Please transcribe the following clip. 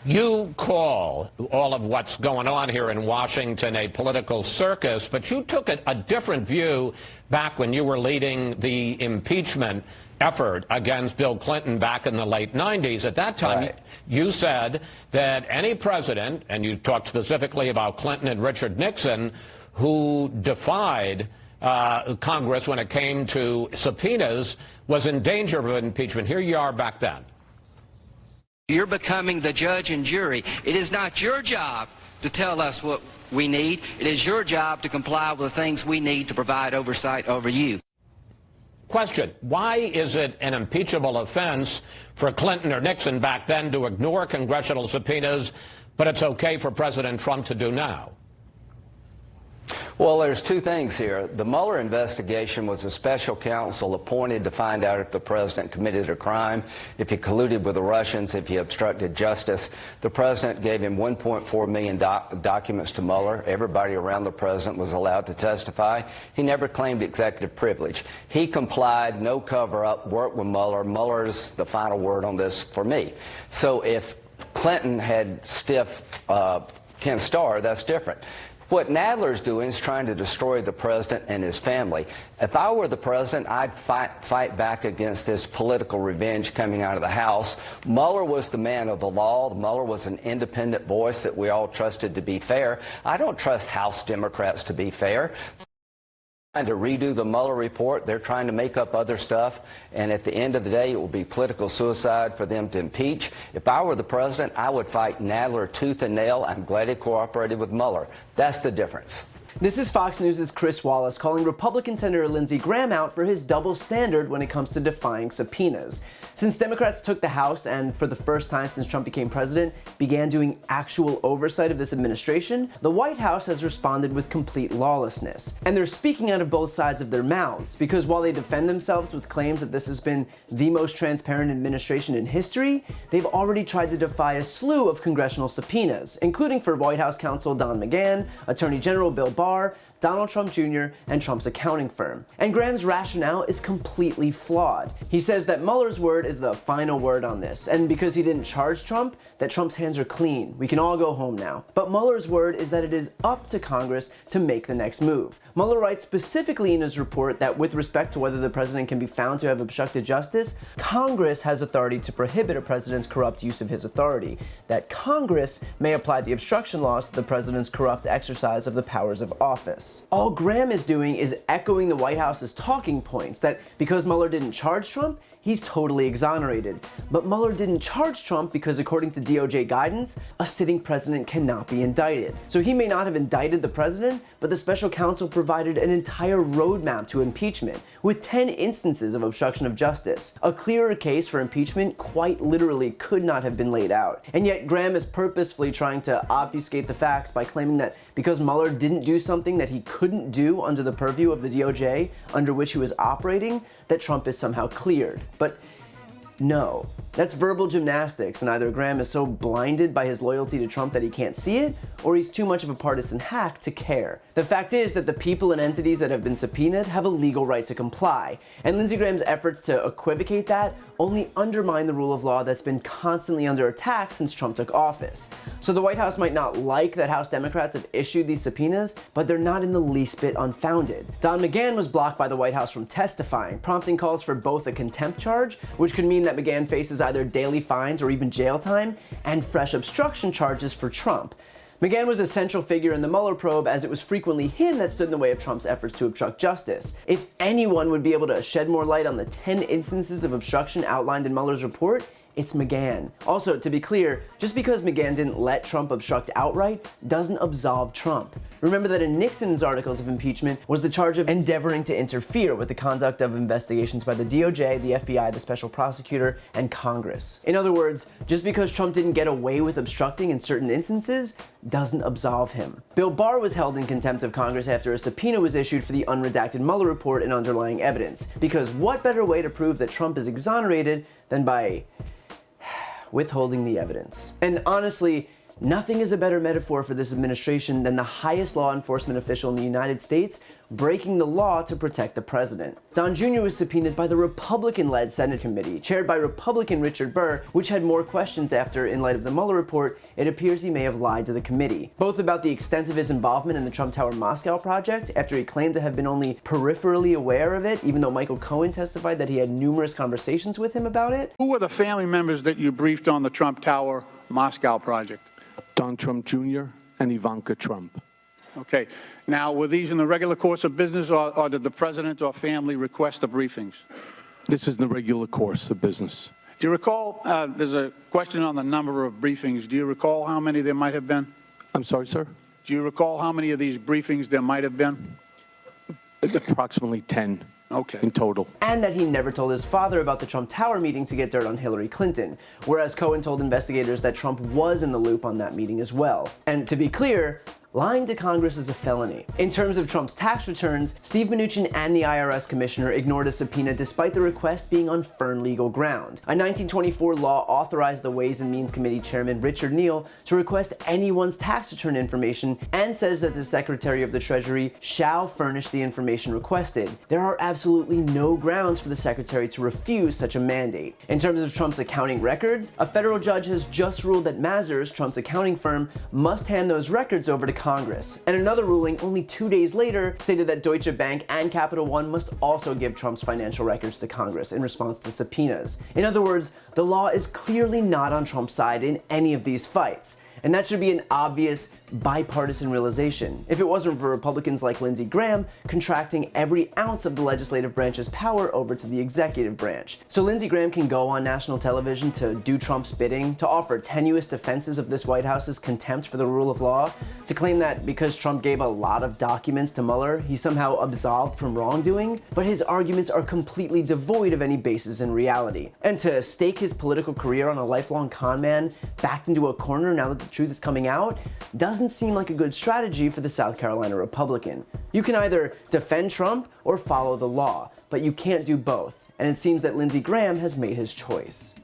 You call all of what's going on here in Washington a political circus, but you took a different view back when you were leading the impeachment effort against Bill Clinton back in the late 90s. At that time, you said that any president, and you talked specifically about Clinton and Richard Nixon, who defied Congress when it came to subpoenas, was in danger of impeachment. Here you are back then. You're becoming the judge and jury. It is not your job to tell us what we need. It is your job to comply with the things we need to provide oversight over you. Question: why is it an impeachable offense for Clinton or Nixon back then to ignore congressional subpoenas, but it's okay for President Trump to do now? Well, there's two things here. The Mueller investigation was a special counsel appointed to find out if the president committed a crime, if he colluded with the Russians, if he obstructed justice. The president gave him 1.4 million documents to Mueller. Everybody around the president was allowed to testify. He never claimed executive privilege. He complied, no cover-up, worked with Mueller. Mueller's the final word on this for me. So if Clinton had stiff Ken Starr, that's different. What Nadler's doing is trying to destroy the president and his family. If I were the president, I'd fight back against this political revenge coming out of the House. Mueller was the man of the law. Mueller was an independent voice that we all trusted to be fair. I don't trust House Democrats to be fair. Trying to redo the Mueller report. They're trying to make up other stuff, and at the end of the day, it will be political suicide for them to impeach. If I were the president, I would fight Nadler tooth and nail. I'm glad he cooperated with Mueller. That's the difference. This is Fox News' Chris Wallace calling Republican Senator Lindsey Graham out for his double standard when it comes to defying subpoenas. Since Democrats took the House and, for the first time since Trump became president, began doing actual oversight of this administration, the White House has responded with complete lawlessness. And they're speaking out of both sides of their mouths, because while they defend themselves with claims that this has been the most transparent administration in history, they've already tried to defy a slew of congressional subpoenas, including for White House counsel Don McGahn, Attorney General Bill Barr, Donald Trump Jr., and Trump's accounting firm. And Graham's rationale is completely flawed. He says that Mueller's word is the final word on this, and because he didn't charge Trump, that Trump's hands are clean. We can all go home now. But Mueller's word is that it is up to Congress to make the next move. Mueller writes specifically in his report that with respect to whether the president can be found to have obstructed justice, Congress has authority to prohibit a president's corrupt use of his authority, that Congress may apply the obstruction laws to the president's corrupt exercise of the powers of office. All Graham is doing is echoing the White House's talking points that because Mueller didn't charge Trump, he's totally exonerated. But Mueller didn't charge Trump because, according to DOJ guidance, a sitting president cannot be indicted. So he may not have indicted the president, but the special counsel provided an entire roadmap to impeachment, with 10 instances of obstruction of justice. A clearer case for impeachment quite literally could not have been laid out. And yet Graham is purposefully trying to obfuscate the facts by claiming that because Mueller didn't do something that he couldn't do under the purview of the DOJ, under which he was operating, that Trump is somehow cleared. But no, that's verbal gymnastics, and either Graham is so blinded by his loyalty to Trump that he can't see it, or he's too much of a partisan hack to care. The fact is that the people and entities that have been subpoenaed have a legal right to comply, and Lindsey Graham's efforts to equivocate that only undermine the rule of law that's been constantly under attack since Trump took office. So the White House might not like that House Democrats have issued these subpoenas, but they're not in the least bit unfounded. Don McGahn was blocked by the White House from testifying, prompting calls for both a contempt charge, which could mean that McGahn faces either daily fines or even jail time, and fresh obstruction charges for Trump. McGahn was a central figure in the Mueller probe, as it was frequently him that stood in the way of Trump's efforts to obstruct justice. If anyone would be able to shed more light on the 10 instances of obstruction outlined in Mueller's report, it's McGahn. Also, to be clear, just because McGahn didn't let Trump obstruct outright doesn't absolve Trump. Remember that in Nixon's articles of impeachment was the charge of endeavoring to interfere with the conduct of investigations by the DOJ, the FBI, the special prosecutor, and Congress. In other words, just because Trump didn't get away with obstructing in certain instances doesn't absolve him. Bill Barr was held in contempt of Congress after a subpoena was issued for the unredacted Mueller report and underlying evidence. Because what better way to prove that Trump is exonerated than by withholding the evidence? And honestly, Nothing is a better metaphor for this administration than the highest law enforcement official in the United States breaking the law to protect the president. Don Jr. was subpoenaed by the Republican-led Senate committee, chaired by Republican Richard Burr, which had more questions after, in light of the Mueller report, it appears he may have lied to the committee. Both about the extent of his involvement in the Trump Tower Moscow project, after he claimed to have been only peripherally aware of it, even though Michael Cohen testified that he had numerous conversations with him about it. Who were the family members that you briefed on the Trump Tower Moscow project? Don Trump Jr. and Ivanka Trump. Okay. Now, were these in the regular course of business, or did the president or family request the briefings? This is the regular course of business. Do you recall, there's a question on the number of briefings. Do you recall how many there might have been? I'm sorry, sir? Do you recall how many of these briefings there might have been? Approximately 10. Okay. In total. And that he never told his father about the Trump Tower meeting to get dirt on Hillary Clinton, whereas Cohen told investigators that Trump was in the loop on that meeting as well. And to be clear, lying to Congress is a felony. In terms of Trump's tax returns, Steve Mnuchin and the IRS commissioner ignored a subpoena despite the request being on firm legal ground. A 1924 law authorized the Ways and Means Committee chairman Richard Neal to request anyone's tax return information and says that the Secretary of the Treasury shall furnish the information requested. There are absolutely no grounds for the Secretary to refuse such a mandate. In terms of Trump's accounting records, a federal judge has just ruled that Mazars, Trump's accounting firm, must hand those records over to Congress. And another ruling only 2 days later stated that Deutsche Bank and Capital One must also give Trump's financial records to Congress in response to subpoenas. In other words, the law is clearly not on Trump's side in any of these fights. And that should be an obvious bipartisan realization, if it wasn't for Republicans like Lindsey Graham contracting every ounce of the legislative branch's power over to the executive branch. So Lindsey Graham can go on national television to do Trump's bidding, to offer tenuous defenses of this White House's contempt for the rule of law, to claim that because Trump gave a lot of documents to Mueller, he's somehow absolved from wrongdoing, but his arguments are completely devoid of any basis in reality. And to stake his political career on a lifelong con man, backed into a corner now that the truth is coming out, doesn't seem like a good strategy for the South Carolina Republican. You can either defend Trump or follow the law, but you can't do both. And it seems that Lindsey Graham has made his choice.